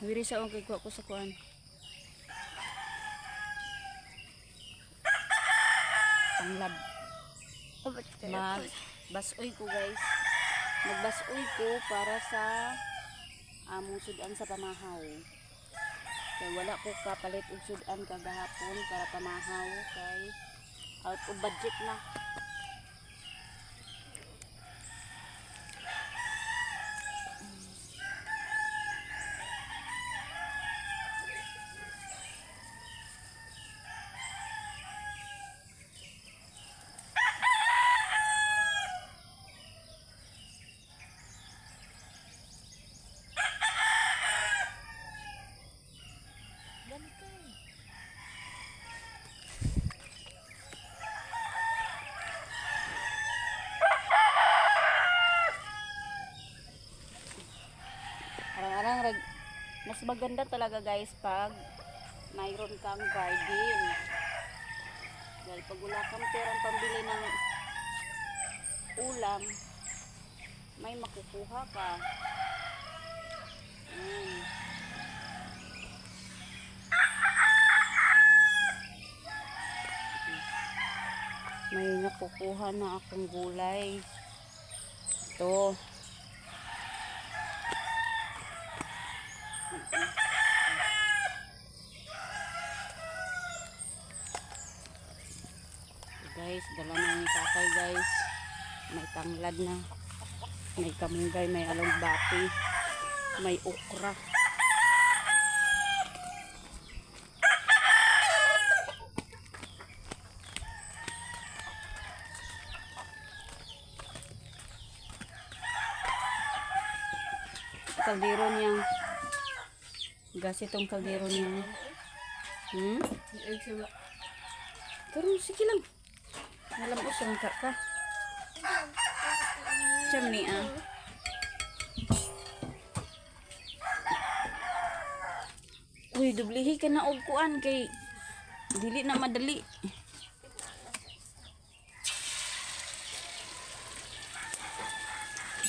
Wiri sa akong kikuha ko sa kuan. Panglab. Basoy ko guys. Nagbasoy ko para sa among sudan sa pamahaw. Kaya wala ko kapalit og sudan kagahapon para pamahaw kay out of budget na. Arang-arang mas maganda talaga guys pag mayroon kang garden. Dahil pag wala kang perang pambili ng ulam, may makukuha ka. May nakukuha na akong gulay. Ito. Guys, dala na ni tatay guys. May tanglad na. May kamunggay, may alugbati, may okra. Kaldero niya. Gas itong kaldero niya. Pero sige lang. Alam ko siyang ka. Siyam ni Uy, dublihi ka na og kuan kay dili na madali.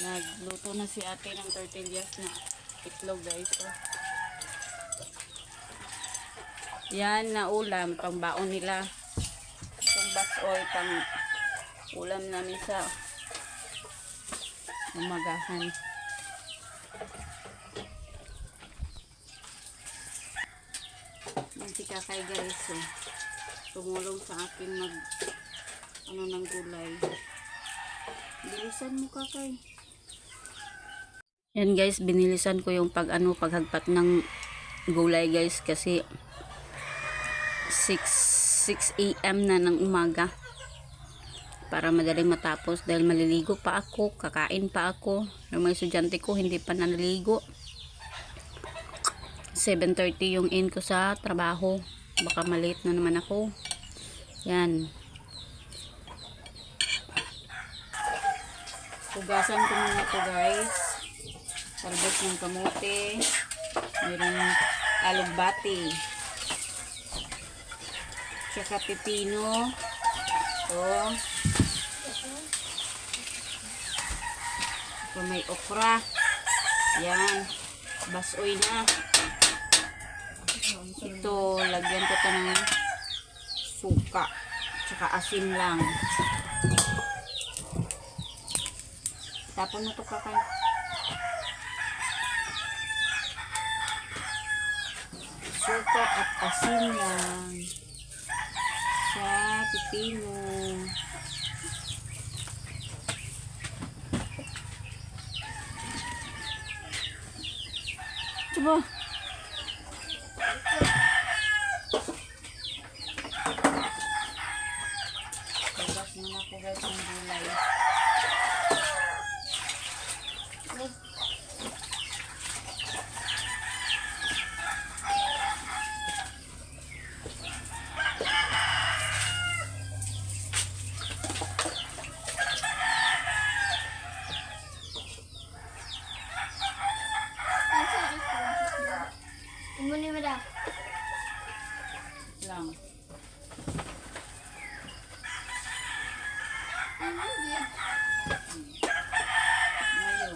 Nagluto na si ate ng tortillas na itlog guys. Yan na ulam pang baon nila. Itong basoy pang ulam namin sa umagahan. Yan si kakay guys. Tumulong sa akin mag ng gulay. Bilisan mo kakay. Yan guys, binilisan ko yung paghagpat ng gulay guys kasi 6 AM na ng umaga para madaling matapos dahil maliligo pa ako, kakain pa ako. Yung mga estudyante ko hindi pa naliligo. 7:30 yung in ko sa trabaho, baka malate na naman ako. Yan, hugasan ko muna ito guys. Talbos ng kamote, mayroong alugbati, tsaka pipino. Ito may okra. Yan, basoy na. Ito, lagyan ko ito ng suka tsaka asin lang. Tapon mo ito kakay. Suka at asin lang sa pipino. Coba. Tapos muna ko guys ng gulay. Lang. Ngayon.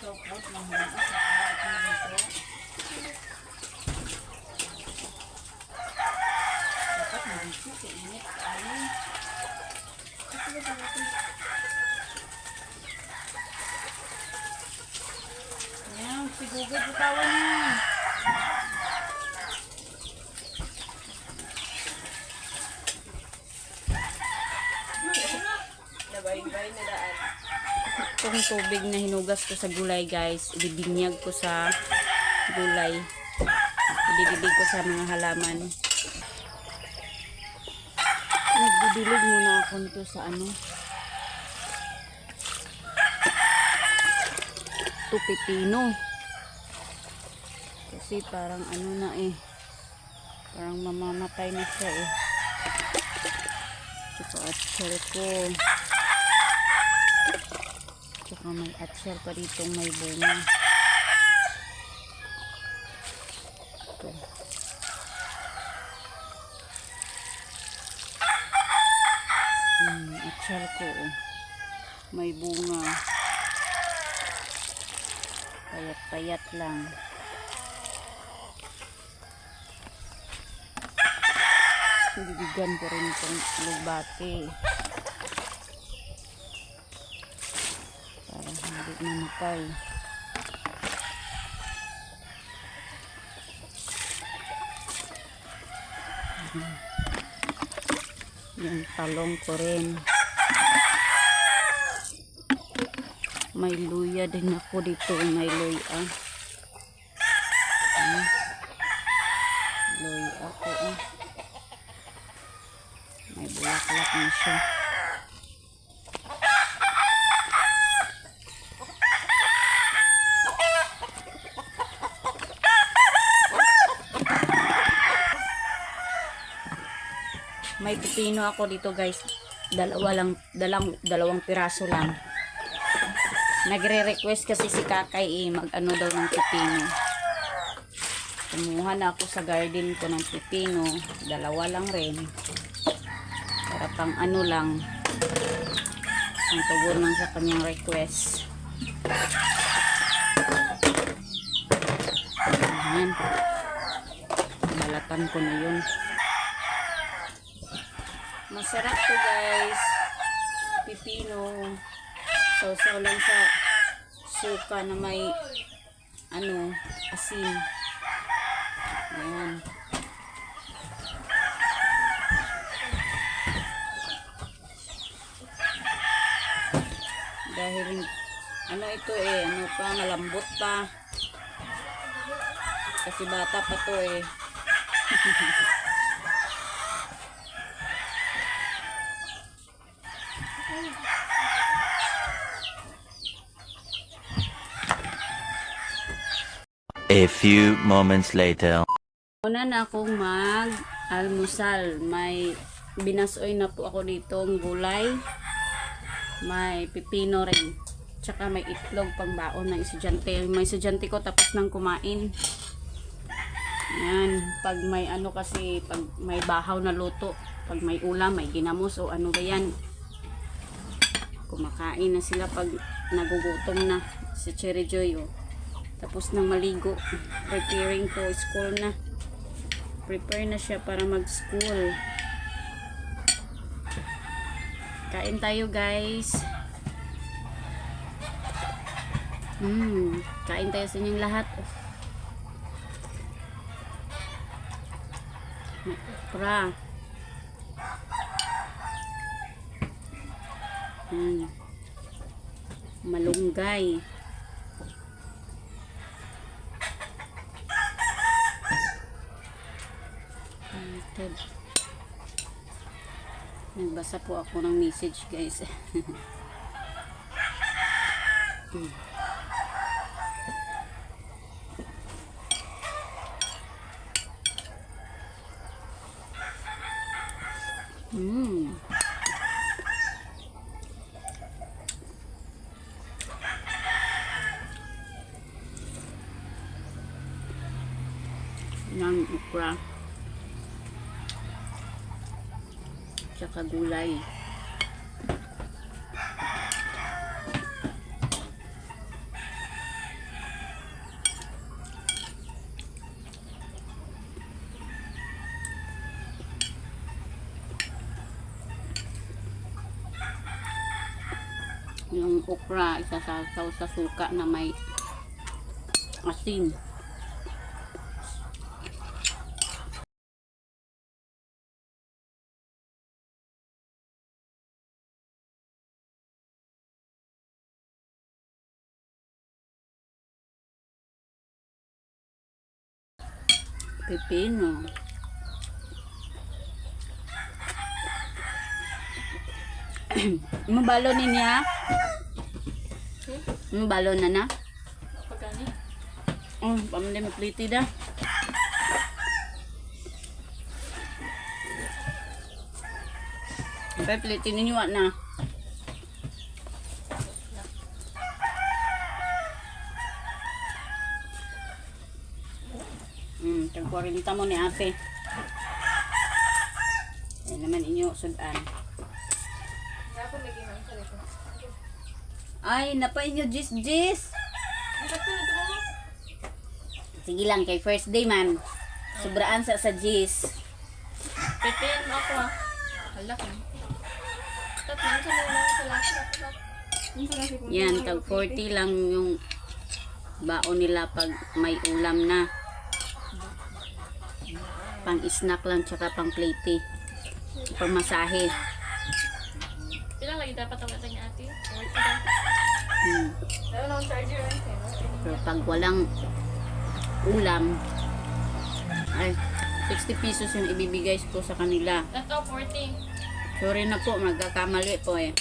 Sopot, mahuli sa karat dito. Dapat nandito sa init. Ayun. Ayan, si Google butawan niya. Nabay-bay na daan. Itong tubig na hinugas ko sa gulay guys, ibibinyag ko sa gulay. Ididibig ko sa mga halaman. Nagdidilig muna ako nito sa ano. Ito pipino. Kasi parang ano na eh. Parang mamamatay na siya eh. Tsaka atsyal ko. Tsaka may atsyal pa ditong may bunga. Ito. Atsyal ko oh. May bunga. Payat-payat lang. Bibigan ko rin itong lugbate. Para hindi mamatay. Yung talong ko rin. May luya din ako dito. May luya. Luya ako. May bulaklak na siya. May pipino ako dito guys. Dalawang piraso lang. Nagre-request kasi si Kakay mag-ano daw ng pipino. Kumuha na ako sa garden ko ng pipino. Dalawa lang rin. Para pang ano lang. Ang tugon lang sa kanyang request. Ayan. Balatan ko na yun. Masarap to guys. Pipino. Sausaw lang sa suka na may ano, asin. Ayan. Dahil ano ito ano pa, malambot pa. Kasi bata pa to A few moments later. Una na akong mag-almusal. May binasoy na po ako dito ng gulay. May pipino rin. Tsaka may itlog pang baon ng estudyante. May estudyante ko tapos nang kumain. Yan. Pag may ano kasi, pag may bahaw na luto, pag may ulam, may ginamos o ano ba yan. Kumakain na sila pag nagugutom na si Cherry Joy. Tapos nang maligo, preparing to school na. Prepare na siya para mag-school. Kain tayo guys. Kain tayo sa inyong lahat. May okra. Malunggay. Nagbasa po ako ng message guys. Ng okra. Tsaka gulay. okra, isasasaw sa suka na may asin. Pipino. Mabalo ni niya? Mabalo na na? Pagkani? Oh, pamili mapliti da. Ay, pliti ninyo na. Tag 40 mo ni ate. Yan naman inyo sudan. Nga po lagi man sa likod. Ay, napa inyo jis. Ito mo? Sige lang, kay first day man. Sobraan sa jis. Pipin ako ah. Hala ka. Tatnan sa muna sa lasa. Yan, tag 40 lang yung baon nila pag may ulam na. Pang snack lang tsaka pang plate. Pang masahe. Pila lagi dapat ang atang ate? 40 daw. Ano nang charger rin kayo? Pero pag walang ulam, ay 60 pesos yung ibibigay ko sa kanila. Ito 40. Sorry na po, magkakamali po eh.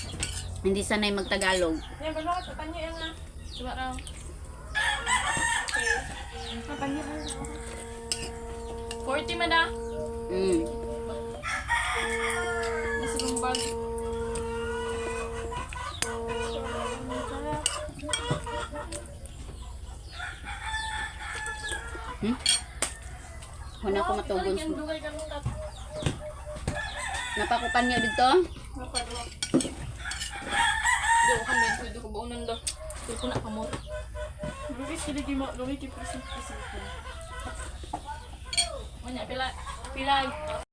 Hindi sanay magtagalog. Yan ba sa panyo yan nga? Diba raw? Okay. Panyo 40 man ah. Nasa yung bag. Huna ko matugon. Yan dugay ka nung tatlo. Napakupan niyo dito? Napadwa. Hindi ako kami. Pwede ko baunan daw. Pwede ko na kamot. Lugis kiligi mo. Lugis kipresent. Manya, pila.